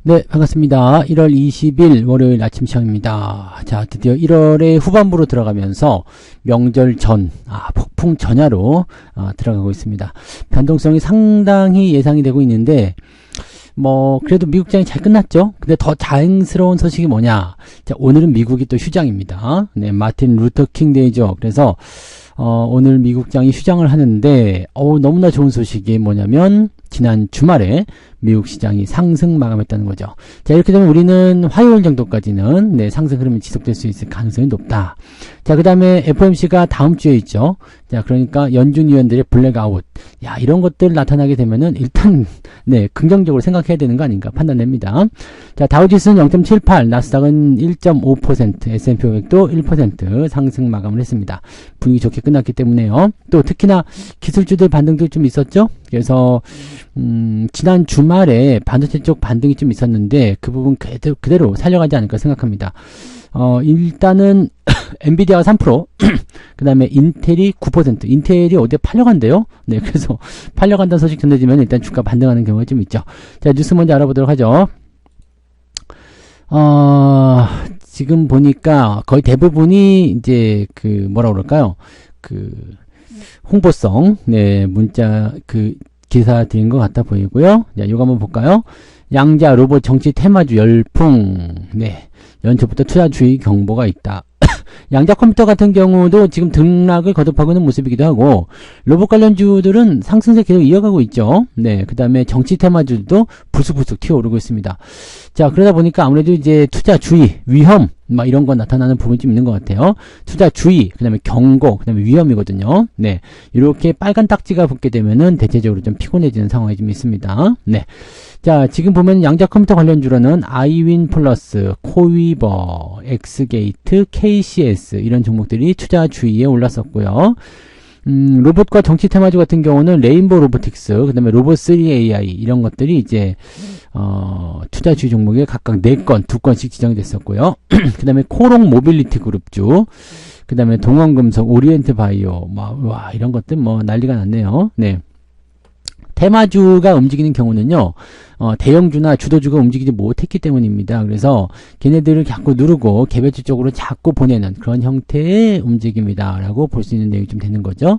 네, 반갑습니다. 1월 20일 월요일 아침 시황입니다. 자, 드디어 1월의 후반부로 들어가면서 명절 전, 폭풍 전야로 들어가고 있습니다. 변동성이 상당히 예상이 되고 있는데, 그래도 미국장이 잘 끝났죠? 근데 더 다행스러운 소식이 뭐냐? 자, 오늘은 미국이 또 휴장입니다. 네, 마틴 루터 킹 데이죠. 그래서, 오늘 미국장이 휴장을 하는데, 너무나 좋은 소식이 뭐냐면, 지난 주말에 미국 시장이 상승 마감했다는 거죠. 자, 이렇게 되면 우리는 화요일 정도까지는 상승 흐름이 지속될 수 있을 가능성이 높다. 자, 그 다음에 FOMC가 다음 주에 있죠. 자, 그러니까 연준 위원들의 블랙아웃. 야, 이런 것들 나타나게 되면은 일단 긍정적으로 생각해야 되는 거 아닌가 판단됩니다. 자, 다우지수는 0.78, 나스닥은 1.5%, S&P 500도 1% 상승 마감을 했습니다. 분위기 좋게 끝났기 때문에요. 또 특히나 기술주들 반등도 좀 있었죠. 그래서 지난 주말에 반도체 쪽 반등이 좀 있었는데 그 부분 그대로 살려가지 않을까 생각합니다. 일단은 엔비디아가 3%, 그 다음에 인텔이 9%, 인텔이 어디에 팔려간대요? 네, 그래서 팔려간다는 소식 전해지면 일단 주가 반등하는 경우가 좀 있죠. 자, 뉴스 먼저 알아보도록 하죠. 지금 보니까 거의 대부분이 이제 뭐라 그럴까요? 홍보성, 문자, 기사 드린 것 같아 보이고요. 자, 요거 한번 볼까요? 양자 로봇 정치 테마주 열풍. 연초부터 투자 주의 경보가 있다. 양자 컴퓨터 같은 경우도 지금 등락을 거듭하고 있는 모습이기도 하고, 로봇 관련주들은 상승세 계속 이어가고 있죠. 그 다음에 정치 테마주도 불쑥불쑥 튀어오르고 있습니다. 자, 그러다 보니까 아무래도 이제 투자 주의, 위험, 이런 거 나타나는 부분이 좀 있는 것 같아요. 투자 주의, 그 다음에 경고, 그 다음에 위험이거든요. 이렇게 빨간 딱지가 붙게 되면은 대체적으로 좀 피곤해지는 상황이 좀 있습니다. 자, 지금 보면 양자 컴퓨터 관련주로는 아이윈 플러스, 코위버, 엑스게이트, KCS 이런 종목들이 투자 주의에 올랐었고요. 로봇과 정치 테마주 같은 경우는 레인보우 로보틱스, 그 다음에 로봇3AI 이런 것들이 이제 투자 주의 종목에 각각 4건, 2건씩 지정이 됐었고요. 그 다음에 코롱 모빌리티 그룹주, 그 다음에 동원금속, 오리엔트 바이오, 이런 것들 난리가 났네요. 테마주가 움직이는 경우는요, 대형주나 주도주가 움직이지 못했기 때문입니다. 그래서 걔네들을 자꾸 누르고 개별주 쪽으로 자꾸 보내는 그런 형태의 움직임이다 라고 볼 수 있는 내용이 좀 되는 거죠.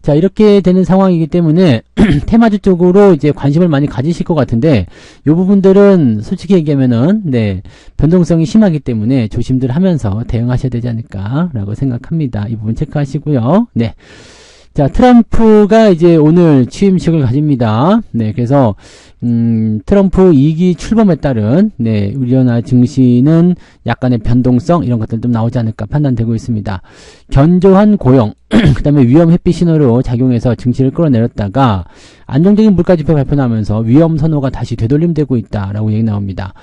자, 이렇게 되는 상황이기 때문에 테마주 쪽으로 이제 관심을 많이 가지실 것 같은데, 요 부분들은 솔직히 얘기하면은 변동성이 심하기 때문에 조심들 하면서 대응하셔야 되지 않을까 라고 생각합니다. 이 부분 체크하시고요. 자, 트럼프가 이제 오늘 취임식을 가집니다. 그래서 트럼프 2기 출범에 따른 우리나라 증시는 약간의 변동성 이런 것들 좀 나오지 않을까 판단되고 있습니다. 견조한 고용, 그 다음에 위험 햇빛 신호로 작용해서 증시를 끌어내렸다가 안정적인 물가지표 발표 나면서 위험 선호가 다시 되돌림되고 있다라고 얘기 나옵니다.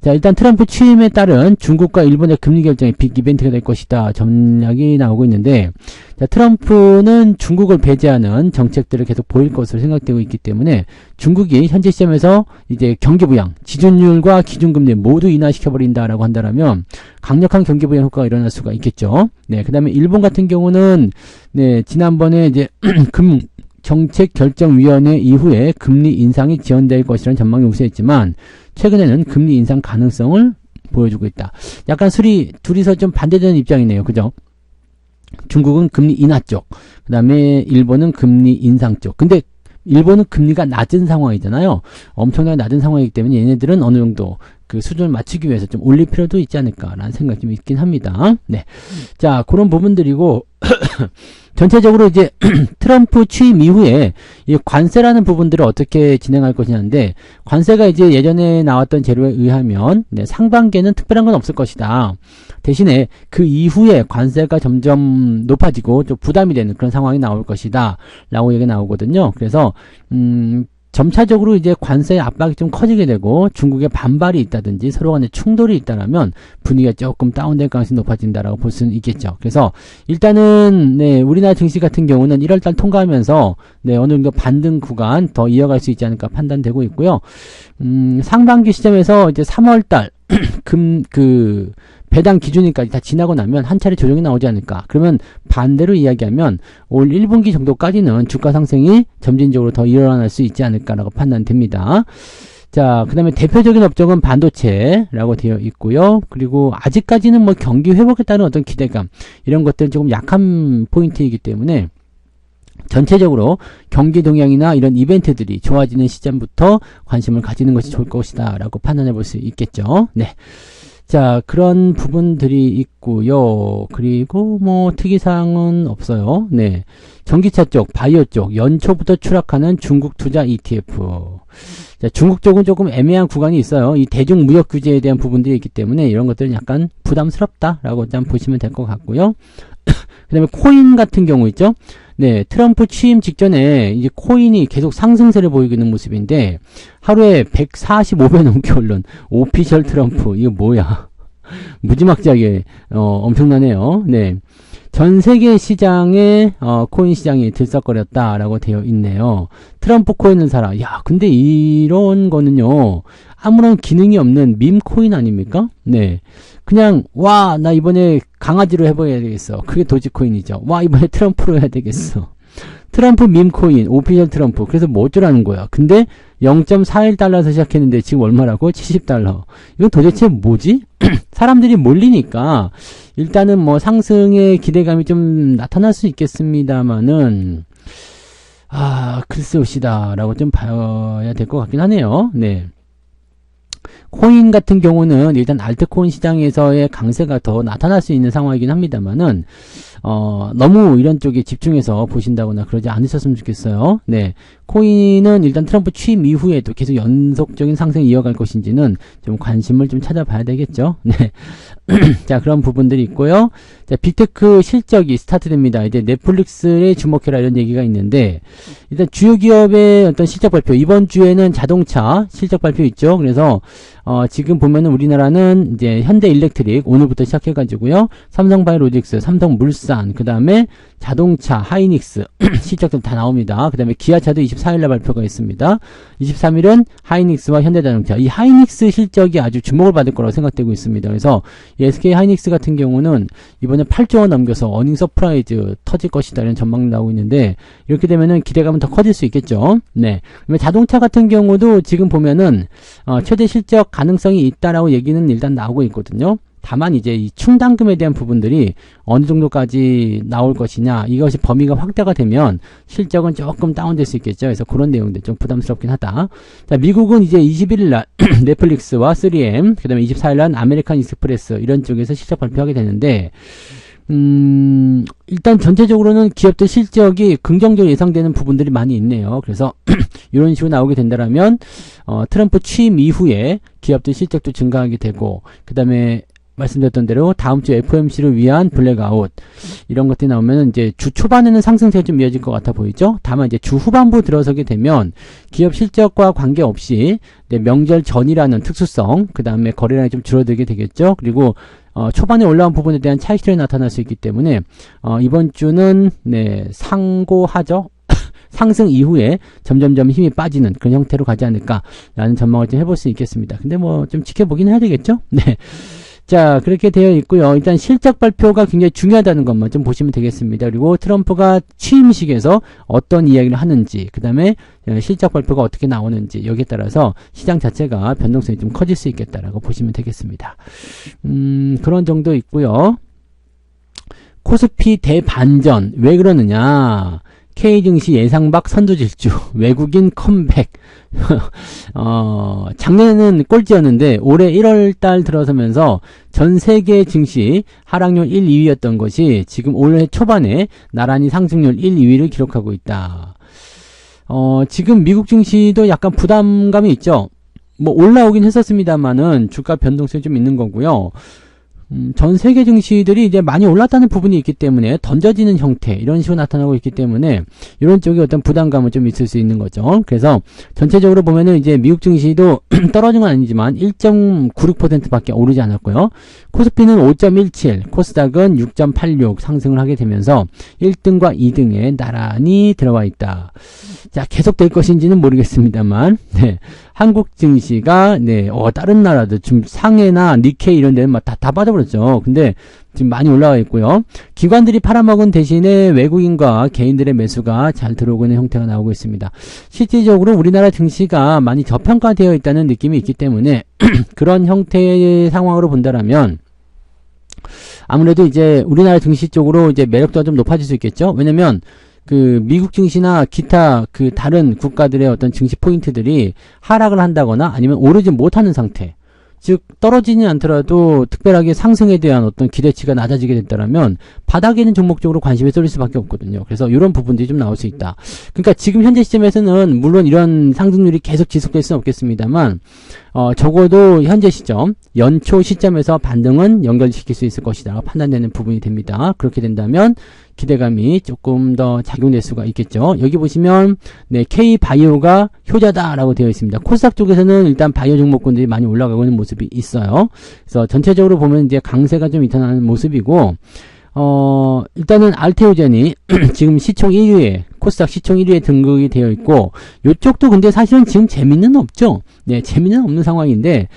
자, 일단 트럼프 취임에 따른 중국과 일본의 금리 결정이 빅 이벤트가 될 것이다 전략이 나오고 있는데, 자, 트럼프는 중국을 배제하는 정책들을 계속 보일 것으로 생각되고 있기 때문에 중국이 현재 시점에서 이제 경기부양, 지준율과 기준금리 모두 인하시켜버린다라고 한다면 강력한 경기부양 효과가 일어날 수가 있겠죠. 그 다음에 일본 같은 경우는 지난번에 이제 정책결정위원회 이후에 금리 인상이 지연될 것이라는 전망이 우세했지만 최근에는 금리 인상 가능성을 보여주고 있다. 약간 둘이서 좀 반대되는 입장이네요. 그죠? 중국은 금리 인하 쪽, 그 다음에 일본은 금리 인상 쪽. 근데 일본은 금리가 낮은 상황이잖아요. 엄청나게 낮은 상황이기 때문에 얘네들은 어느 정도 그 수준을 맞추기 위해서 좀 올릴 필요도 있지 않을까라는 생각이 좀 있긴 합니다. 자, 그런 부분들이고 전체적으로 이제 트럼프 취임 이후에 이 관세라는 부분들을 어떻게 진행할 것이냐인데, 관세가 이제 예전에 나왔던 재료에 의하면 상반기에는 특별한 건 없을 것이다. 대신에 그 이후에 관세가 점점 높아지고 좀 부담이 되는 그런 상황이 나올 것이다 라고 얘기가 나오거든요. 그래서 점차적으로 이제 관세의 압박이 좀 커지게 되고 중국의 반발이 있다든지 서로 간에 충돌이 있다라면 분위기가 조금 다운될 가능성이 높아진다라고 볼 수는 있겠죠. 그래서 일단은 우리나라 증시 같은 경우는 1월달 통과하면서 어느 정도 반등 구간 더 이어갈 수 있지 않을까 판단되고 있고요. 상반기 시점에서 이제 3월달 배당 기준일까지 다 지나고 나면 한 차례 조정이 나오지 않을까. 그러면 반대로 이야기하면 올 1분기 정도까지는 주가 상승이 점진적으로 더 일어날 수 있지 않을까라고 판단됩니다. 자, 그 다음에 대표적인 업종은 반도체라고 되어 있고요. 그리고 아직까지는 뭐 경기 회복에 따른 어떤 기대감, 이런 것들은 조금 약한 포인트이기 때문에 전체적으로 경기 동향이나 이런 이벤트들이 좋아지는 시점부터 관심을 가지는 것이 좋을 것이다 라고 판단해 볼 수 있겠죠. 네. 자, 그런 부분들이 있고요. 그리고 뭐 특이사항은 없어요. 네. 전기차 쪽, 바이오 쪽, 연초부터 추락하는 중국 투자 ETF. 자, 중국 쪽은 조금 애매한 구간이 있어요. 이 대중 무역 규제에 대한 부분들이 있기 때문에 이런 것들은 약간 부담스럽다라고 일단 보시면 될 것 같고요. 그 다음에 코인 같은 경우 있죠. 네, 트럼프 취임 직전에 이제 코인이 계속 상승세를 보이고 있는 모습인데 하루에 145배 넘게 오른 오피셜 트럼프, 이거 뭐야? 무지막지하게 엄청나네요. 네, 전 세계 시장에 코인 시장이 들썩거렸다라고 되어 있네요. 트럼프 코인을 사라. 야, 근데 이런 거는요, 아무런 기능이 없는 밈 코인 아닙니까? 네, 그냥 와, 나 이번에 강아지로 해봐야 되겠어. 그게 도지코인이죠. 와, 이번에 트럼프로 해야 되겠어. 트럼프 밈코인, 오피셜 트럼프. 그래서 뭐 어쩌라는 거야. 근데 0.41달러에서 시작했는데 지금 얼마라고? 70달러. 이건 도대체 뭐지? 사람들이 몰리니까 일단은 뭐 상승의 기대감이 좀 나타날 수 있겠습니다만은 글쎄오시다 라고 좀 봐야 될 것 같긴 하네요. 네. 코인 같은 경우는 일단 알트코인 시장에서의 강세가 더 나타날 수 있는 상황이긴 합니다만은 너무 이런 쪽에 집중해서 보신다거나 그러지 않으셨으면 좋겠어요. 네, 코인은 일단 트럼프 취임 이후에도 계속 연속적인 상승 이어갈 것인지는 좀 관심을 좀 찾아봐야 되겠죠. 네. 자, 그런 부분들이 있고요. 자, 빅테크 실적이 스타트됩니다. 이제 넷플릭스에 주목해라 이런 얘기가 있는데, 일단 주요 기업의 어떤 실적 발표, 이번 주에는 자동차 실적 발표 있죠. 그래서 지금 보면은 우리나라는 이제 현대일렉트릭 오늘부터 시작해가지고요, 삼성바이오로직스, 삼성물산, 그 다음에 자동차, 하이닉스 실적들 다 나옵니다. 그 다음에 기아차도 24일날 발표가 있습니다. 23일은 하이닉스와 현대자동차. 이 하이닉스 실적이 아주 주목을 받을 거라고 생각되고 있습니다. 그래서 이 SK 하이닉스 같은 경우는 이번에 8조 원 넘겨서 어닝 서프라이즈 터질 것이다 이런 전망이 나오고 있는데, 이렇게 되면은 기대감은 더 커질 수 있겠죠. 네. 그러면 자동차 같은 경우도 지금 보면은 최대 실적 가능성이 있다라고 얘기는 일단 나오고 있거든요. 다만 이제 이 충당금에 대한 부분들이 어느 정도까지 나올 것이냐, 이것이 범위가 확대가 되면 실적은 조금 다운될 수 있겠죠. 그래서 그런 내용들 좀 부담스럽긴 하다. 자, 미국은 이제 21일 날 넷플릭스와 3M, 그 다음에 24일 날 아메리칸 익스프레스 이런 쪽에서 실적 발표하게 되는데, 일단 전체적으로는 기업들 실적이 긍정적으로 예상되는 부분들이 많이 있네요. 그래서 이런 식으로 나오게 된다라면 트럼프 취임 이후에 기업들 실적도 증가하게 되고, 그 다음에 말씀드렸던 대로 다음 주 FOMC를 위한 블랙아웃 이런 것들이 나오면 이제 주 초반에는 상승세가 좀 이어질 것 같아 보이죠. 다만 이제 주 후반부 들어서게 되면 기업 실적과 관계없이 명절 전이라는 특수성, 그 다음에 거래량이 좀 줄어들게 되겠죠. 그리고 초반에 올라온 부분에 대한 차익실현이 나타날 수 있기 때문에 이번 주는 상고하죠. 상승 이후에 점점점 힘이 빠지는 그런 형태로 가지 않을까라는 전망을 좀 해볼 수 있겠습니다. 근데 뭐 좀 지켜보긴 해야 되겠죠. 네. 자, 그렇게 되어 있고요. 일단 실적 발표가 굉장히 중요하다는 것만 좀 보시면 되겠습니다. 그리고 트럼프가 취임식에서 어떤 이야기를 하는지, 그 다음에 실적 발표가 어떻게 나오는지, 여기에 따라서 시장 자체가 변동성이 좀 커질 수 있겠다라고 보시면 되겠습니다. 그런 정도 있고요. 코스피 대반전, 왜 그러느냐? K증시 예상 밖 선두질주, 외국인 컴백. 작년에는 꼴찌였는데 올해 1월달 들어서면서 전 세계 증시 하락률 1, 2위였던 것이 지금 올해 초반에 나란히 상승률 1, 2위를 기록하고 있다. 지금 미국 증시도 약간 부담감이 있죠. 뭐 올라오긴 했었습니다만은 주가 변동성이 좀 있는 거고요. 전 세계 증시들이 이제 많이 올랐다는 부분이 있기 때문에 던져지는 형태 이런 식으로 나타나고 있기 때문에 이런 쪽에 어떤 부담감은 좀 있을 수 있는 거죠. 그래서 전체적으로 보면은 이제 미국 증시도 떨어진 건 아니지만 1.96%밖에 오르지 않았고요. 코스피는 5.17, 코스닥은 6.86 상승을 하게 되면서 1등과 2등에 나란히 들어와 있다. 자, 계속 될 것인지는 모르겠습니다만, 한국 증시가 다른 나라들 좀 상해나 니케이 이런 데는 막 다 빠져버렸어요. 빠져버렸죠. 근데 지금 많이 올라가 있고요. 기관들이 팔아먹은 대신에 외국인과 개인들의 매수가 잘 들어오고 있는 형태가 나오고 있습니다. 실질적으로 우리나라 증시가 많이 저평가되어 있다는 느낌이 있기 때문에 그런 형태의 상황으로 본다라면 아무래도 이제 우리나라 증시 쪽으로 이제 매력도가 좀 높아질 수 있겠죠. 왜냐면 그 미국 증시나 기타 그 다른 국가들의 어떤 증시 포인트들이 하락을 한다거나 아니면 오르지 못하는 상태, 즉 떨어지지 않더라도 특별하게 상승에 대한 어떤 기대치가 낮아지게 됐다라면 바닥에 있는 종목 쪽으로 관심이 쏠릴 수밖에 없거든요. 그래서 이런 부분들이 좀 나올 수 있다. 그러니까 지금 현재 시점에서는 물론 이런 상승률이 계속 지속될 수는 없겠습니다만 적어도 현재 시점, 연초 시점에서 반등은 연결시킬 수 있을 것이다 판단되는 부분이 됩니다. 그렇게 된다면 기대감이 조금 더 작용될 수가 있겠죠. 여기 보시면 네, K바이오가 효자다라고 되어 있습니다. 코스닥 쪽에서는 일단 바이오 종목군들이 많이 올라가고 있는 모습이 있어요. 그래서 전체적으로 보면 이제 강세가 좀 나타나는 모습이고 일단은 알테오젠이 지금 시총 1위에 코스닥 시총 1위에 등극이 되어 있고 요쪽도 근데 사실은 지금 재미는 없죠. 네, 재미는 없는 상황인데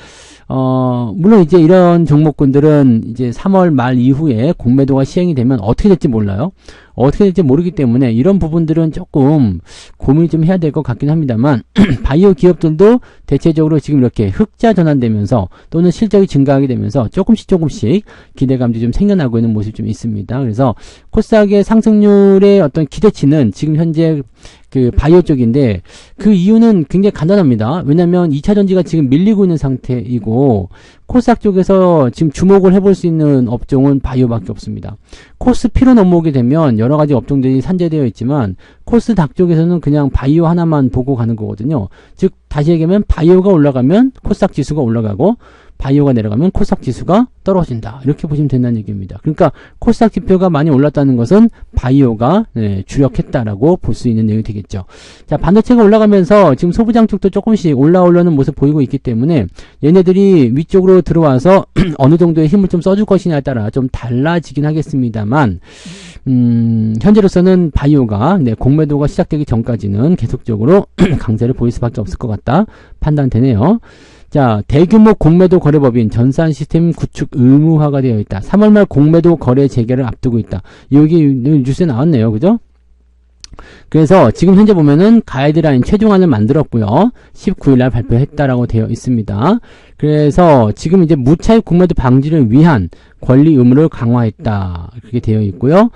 물론 이제 이런 종목군들은 이제 3월 말 이후에 공매도가 시행이 되면 어떻게 될지 몰라요. 어떻게 될지 모르기 때문에 이런 부분들은 조금 고민을 좀 해야 될 것 같긴 합니다만 바이오 기업들도 대체적으로 지금 이렇게 흑자 전환되면서 또는 실적이 증가하게 되면서 조금씩 기대감도 좀 생겨나고 있는 모습이 좀 있습니다. 그래서 코스닥의 상승률의 어떤 기대치는 지금 현재 그 바이오 쪽인데 그 이유는 굉장히 간단합니다. 왜냐면 2차 전지가 지금 밀리고 있는 상태이고 코스닥 쪽에서 지금 주목을 해볼 수 있는 업종은 바이오밖에 없습니다. 코스피로 넘어오게 되면 여러 가지 업종들이 산재되어 있지만 코스닥 쪽에서는 그냥 바이오 하나만 보고 가는 거거든요. 즉 다시 얘기하면 바이오가 올라가면 코스닥 지수가 올라가고 바이오가 내려가면 코스닥 지수가 떨어진다. 이렇게 보시면 된다는 얘기입니다. 그러니까 코스닥 지표가 많이 올랐다는 것은 바이오가 주력했다라고 볼 수 있는 내용이 되겠죠. 자, 반도체가 올라가면서 지금 소부장 쪽도 조금씩 올라오려는 모습 보이고 있기 때문에 얘네들이 위쪽으로 들어와서 어느 정도의 힘을 좀 써줄 것이냐에 따라 좀 달라지긴 하겠습니다만 현재로서는 바이오가 공매도가 시작되기 전까지는 계속적으로 강세를 보일 수밖에 없을 것 같다 판단되네요. 자, 대규모 공매도 거래법인 전산 시스템 구축 의무화가 되어 있다. 3월 말 공매도 거래 재개를 앞두고 있다. 여기 뉴스에 나왔네요. 그죠? 그래서 지금 현재 보면은 가이드라인 최종안을 만들었고요. 19일날 발표했다라고 되어 있습니다. 그래서 지금 이제 무차익 공매도 방지를 위한 권리 의무를 강화했다. 그렇게 되어 있고요.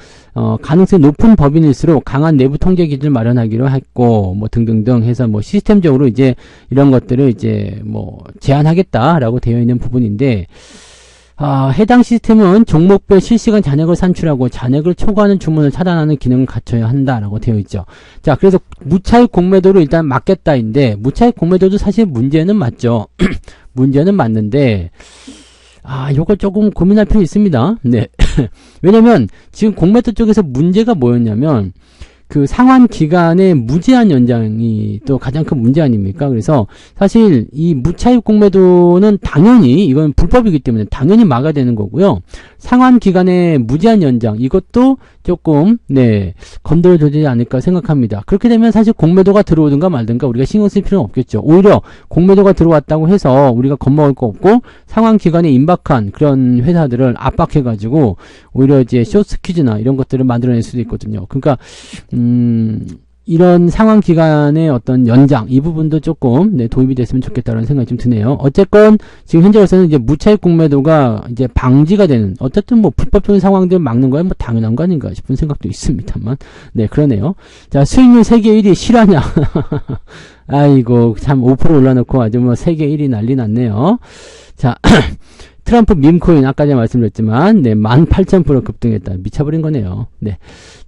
가능성이 높은 법인일수록 강한 내부 통제 기준을 마련하기로 했고, 뭐 등등등 해서 뭐 시스템적으로 이제 이런 것들을 이제 뭐 제한하겠다라고 되어 있는 부분인데, 해당 시스템은 종목별 실시간 잔액을 산출하고 잔액을 초과하는 주문을 차단하는 기능을 갖춰야 한다라고 되어 있죠. 자, 그래서 무차익 공매도를 일단 막겠다인데, 무차익 공매도도 사실 문제는 맞죠. 문제는 맞는데, 요걸 조금 고민할 필요 있습니다. 네. 왜냐면, 지금 공매도 쪽에서 문제가 뭐였냐면, 그 상환 기간의 무제한 연장이 또 가장 큰 문제 아닙니까? 그래서 사실 이 무차익 공매도는 당연히 이건 불법이기 때문에 당연히 막아야 되는 거고요. 상환 기간의 무제한 연장 이것도 조금 건드려줘야 되지 않을까 생각합니다. 그렇게 되면 사실 공매도가 들어오든가 말든가 우리가 신경 쓸 필요는 없겠죠. 오히려 공매도가 들어왔다고 해서 우리가 겁먹을 거 없고 상환 기간에 임박한 그런 회사들을 압박해가지고 오히려 이제 숏스퀴즈나 이런 것들을 만들어낼 수도 있거든요. 그러니까 이런 상황 기간의 어떤 연장 이 부분도 조금 도입이 됐으면 좋겠다는 생각이 좀 드네요. 어쨌건 지금 현재로서는 이제 무차익 공매도가 이제 방지가 되는 어쨌든 뭐 불법적인 상황들 막는 거야 뭐 당연한 거 아닌가 싶은 생각도 있습니다만 그러네요. 자, 수익률 세계 1위 실화냐? 아이고 참 5% 올라놓고 아주 뭐 세계 1위 난리 났네요. 자. 트럼프 밈코인 아까 전에 말씀드렸지만 18,000% 급등했다. 미쳐버린 거네요.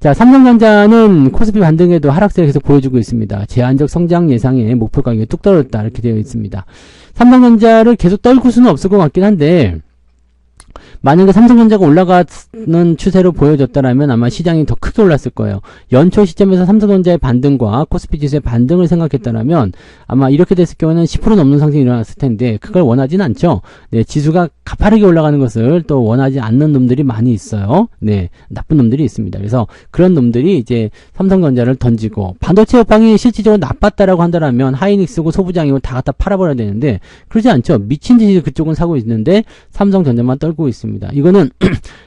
자, 삼성전자는 코스피 반등에도 하락세를 계속 보여주고 있습니다. 제한적 성장 예상에 목표 가격이 뚝 떨어졌다. 이렇게 되어 있습니다. 삼성전자를 계속 떨굴 수는 없을 것 같긴 한데 만약에 삼성전자가 올라가는 추세로 보여졌다라면 아마 시장이 더 크게 올랐을 거예요. 연초 시점에서 삼성전자의 반등과 코스피 지수의 반등을 생각했다라면 아마 이렇게 됐을 경우는 10% 넘는 상승이 일어났을 텐데 그걸 원하진 않죠. 지수가 가파르게 올라가는 것을 또 원하지 않는 놈들이 많이 있어요. 나쁜 놈들이 있습니다. 그래서 그런 놈들이 이제 삼성전자를 던지고 반도체 업황이 실질적으로 나빴다라고 한다라면 하이닉스고 소부장이고 다 갖다 팔아버려야 되는데 그러지 않죠. 미친 듯이 그쪽은 사고 있는데 삼성전자만 떨고 있습니다. 있습니다. 이거는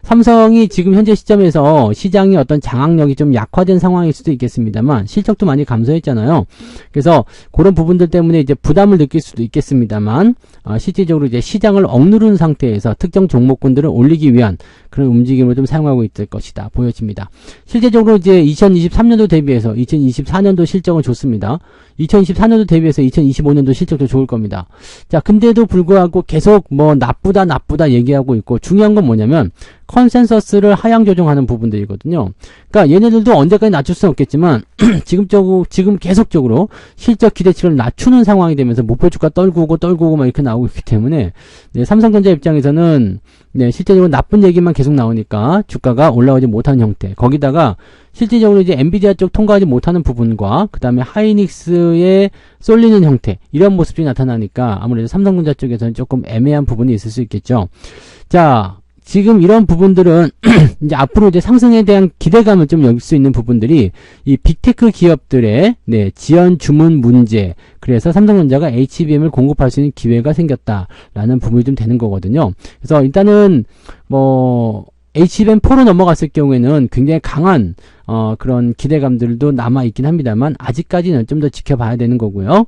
삼성이 지금 현재 시점에서 시장의 어떤 장악력이 좀 약화된 상황일 수도 있겠습니다만 실적도 많이 감소했잖아요. 그래서 그런 부분들 때문에 이제 부담을 느낄 수도 있겠습니다만 실질적으로 이제 시장을 억누른 상태에서 특정 종목군들을 올리기 위한 그런 움직임을 좀 사용하고 있을 것이다 보여집니다. 실제적으로 이제 2023년도 대비해서 2024년도 실적은 좋습니다. 2024년도 대비해서 2025년도 실적도 좋을 겁니다. 자, 근데도 불구하고 계속 뭐 나쁘다 얘기하고 있고 중요한 건 뭐냐면 컨센서스를 하향 조정하는 부분들이거든요. 그러니까 얘네들도 언제까지 낮출 수는 없겠지만 지금 계속적으로 실적 기대치를 낮추는 상황이 되면서 목표 주가 떨구고 막 이렇게 나오고 있기 때문에 네, 삼성전자 입장에서는 네, 실제적으로 나쁜 얘기만 계속 나오니까 주가가 올라오지 못하는 형태. 거기다가 실질적으로 이제 엔비디아 쪽 통과하지 못하는 부분과 그 다음에 하이닉스에 쏠리는 형태 이런 모습이 나타나니까 아무래도 삼성전자 쪽에서는 조금 애매한 부분이 있을 수 있겠죠. 자, 지금 이런 부분들은 이제 앞으로 이제 상승에 대한 기대감을 좀 열 수 있는 부분들이 이 빅테크 기업들의 네, 지연 주문 문제. 그래서 삼성전자가 HBM을 공급할 수 있는 기회가 생겼다라는 부분이 좀 되는 거거든요. 그래서 일단은 HBM4로 넘어갔을 경우에는 굉장히 강한 그런 기대감들도 남아있긴 합니다만 아직까지는 좀 더 지켜봐야 되는 거고요.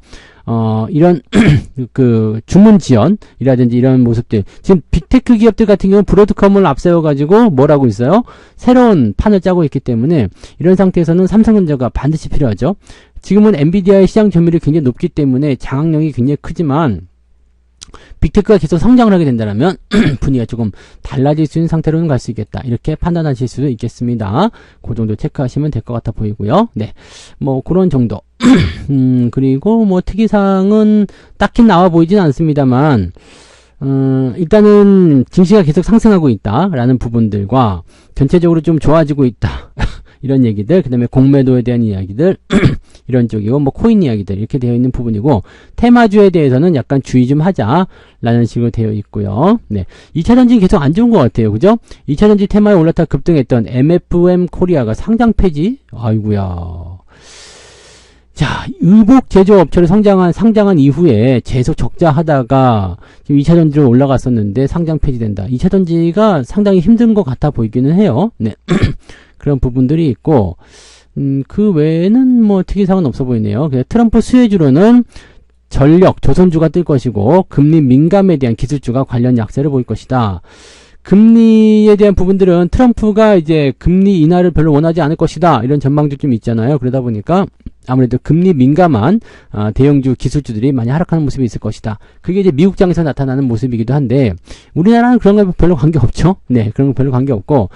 이런 그 주문 지연이라든지 이런 모습들 지금 빅테크 기업들 같은 경우는 브로드컴을 앞세워가지고 뭐라고 있어요? 새로운 판을 짜고 있기 때문에 이런 상태에서는 삼성전자가 반드시 필요하죠. 지금은 엔비디아의 시장 점유율이 굉장히 높기 때문에 장악력이 굉장히 크지만 빅테크가 계속 성장을 하게 된다면 분위기가 조금 달라질 수 있는 상태로는 갈 수 있겠다. 이렇게 판단하실 수도 있겠습니다. 그 정도 체크하시면 될 것 같아 보이고요. 네, 뭐 그런 정도. 그리고 뭐 특이사항은 딱히 나와 보이진 않습니다만 일단은 증시가 계속 상승하고 있다라는 부분들과 전체적으로 좀 좋아지고 있다. 이런 얘기들, 그 다음에 공매도에 대한 이야기들, 이런 쪽이고, 뭐, 코인 이야기들, 이렇게 되어 있는 부분이고, 테마주에 대해서는 약간 주의 좀 하자, 라는 식으로 되어 있고요. 네. 2차전지 계속 안 좋은 것 같아요. 그죠? 2차전지 테마에 올라타 급등했던 MFM 코리아가 상장 폐지? 아이구야. 자, 의복 제조업체로 상장한 이후에 계속 적자하다가 지금 2차전지로 올라갔었는데 상장 폐지된다. 2차전지가 상당히 힘든 것 같아 보이기는 해요. 네. 그런 부분들이 있고, 그 외에는 뭐 특이사항은 없어 보이네요. 트럼프 수혜주로는 전력, 조선주가 뜰 것이고, 금리 민감에 대한 기술주가 관련 약세를 보일 것이다. 금리에 대한 부분들은 트럼프가 이제 금리 인하를 별로 원하지 않을 것이다. 이런 전망도 좀 있잖아요. 그러다 보니까 아무래도 금리 민감한 대형주 기술주들이 많이 하락하는 모습이 있을 것이다. 그게 이제 미국장에서 나타나는 모습이기도 한데 우리나라는 그런 거 별로 관계없죠. 네, 그런 거 별로 관계없고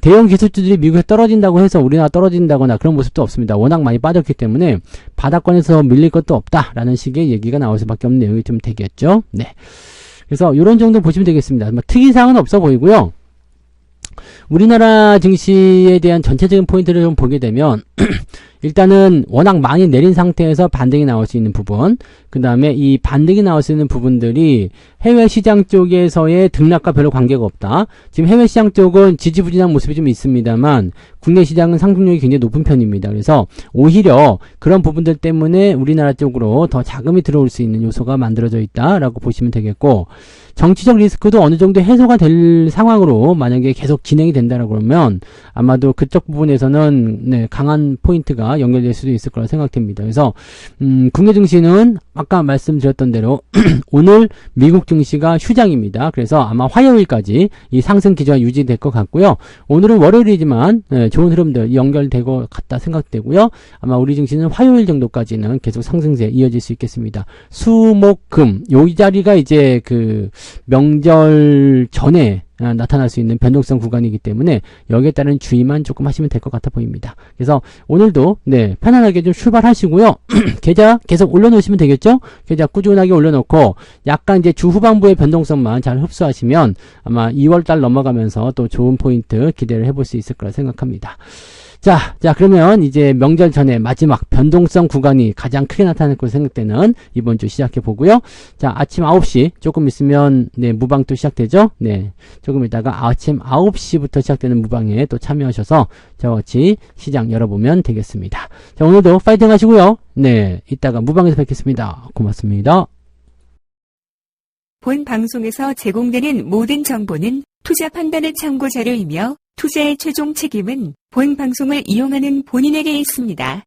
대형 기술주들이 미국에 떨어진다고 해서 우리나라 떨어진다거나 그런 모습도 없습니다. 워낙 많이 빠졌기 때문에 바닥권에서 밀릴 것도 없다라는 식의 얘기가 나올 수밖에 없는 내용이 좀 되겠죠. 네. 그래서 이런 정도 보시면 되겠습니다. 특이사항은 없어 보이고요. 우리나라 증시에 대한 전체적인 포인트를 좀 보게 되면 일단은 워낙 많이 내린 상태에서 반등이 나올 수 있는 부분, 그 다음에 이 반등이 나올 수 있는 부분들이 해외 시장 쪽에서의 등락과 별로 관계가 없다. 지금 해외 시장 쪽은 지지부진한 모습이 좀 있습니다만 국내 시장은 상승률이 굉장히 높은 편입니다. 그래서 오히려 그런 부분들 때문에 우리나라 쪽으로 더 자금이 들어올 수 있는 요소가 만들어져 있다라고 보시면 되겠고, 정치적 리스크도 어느 정도 해소가 될 상황으로 만약에 계속 진행이 된다라고 그러면 아마도 그쪽 부분에서는 네, 강한 포인트가 연결될 수도 있을 거라 생각됩니다. 그래서 국내 증시는 아까 말씀드렸던 대로 오늘 미국 증시가 휴장입니다. 그래서 아마 화요일까지 이 상승 기조가 유지될 것 같고요. 오늘은 월요일이지만 네, 좋은 흐름들 연결될 것 같다 생각되고요. 아마 우리 증시는 화요일 정도까지는 계속 상승세 이어질 수 있겠습니다. 수, 목, 금 요 자리가 이제 그 명절 전에 나타날 수 있는 변동성 구간이기 때문에 여기에 따른 주의만 조금 하시면 될 것 같아 보입니다. 그래서 오늘도 네 편안하게 좀 출발하시고요. 계좌 계속 올려놓으시면 되겠죠? 계좌 꾸준하게 올려놓고 약간 이제 주 후반부의 변동성만 잘 흡수하시면 아마 2월달 넘어가면서 또 좋은 포인트 기대를 해볼 수 있을 거라 생각합니다. 자, 그러면 이제 명절 전에 마지막 변동성 구간이 가장 크게 나타날 것으로 생각되는 이번 주 시작해 보고요. 자, 아침 9시 조금 있으면 네, 무방 또 시작되죠? 네. 조금 있다가 아침 9시부터 시작되는 무방에 또 참여하셔서 저와 같이 시장 열어보면 되겠습니다. 자, 오늘도 파이팅 하시고요. 네. 이따가 무방에서 뵙겠습니다. 고맙습니다. 본 방송에서 제공되는 모든 정보는 투자 판단의 참고 자료이며 투자의 최종 책임은 본 방송을 이용하는 본인에게 있습니다.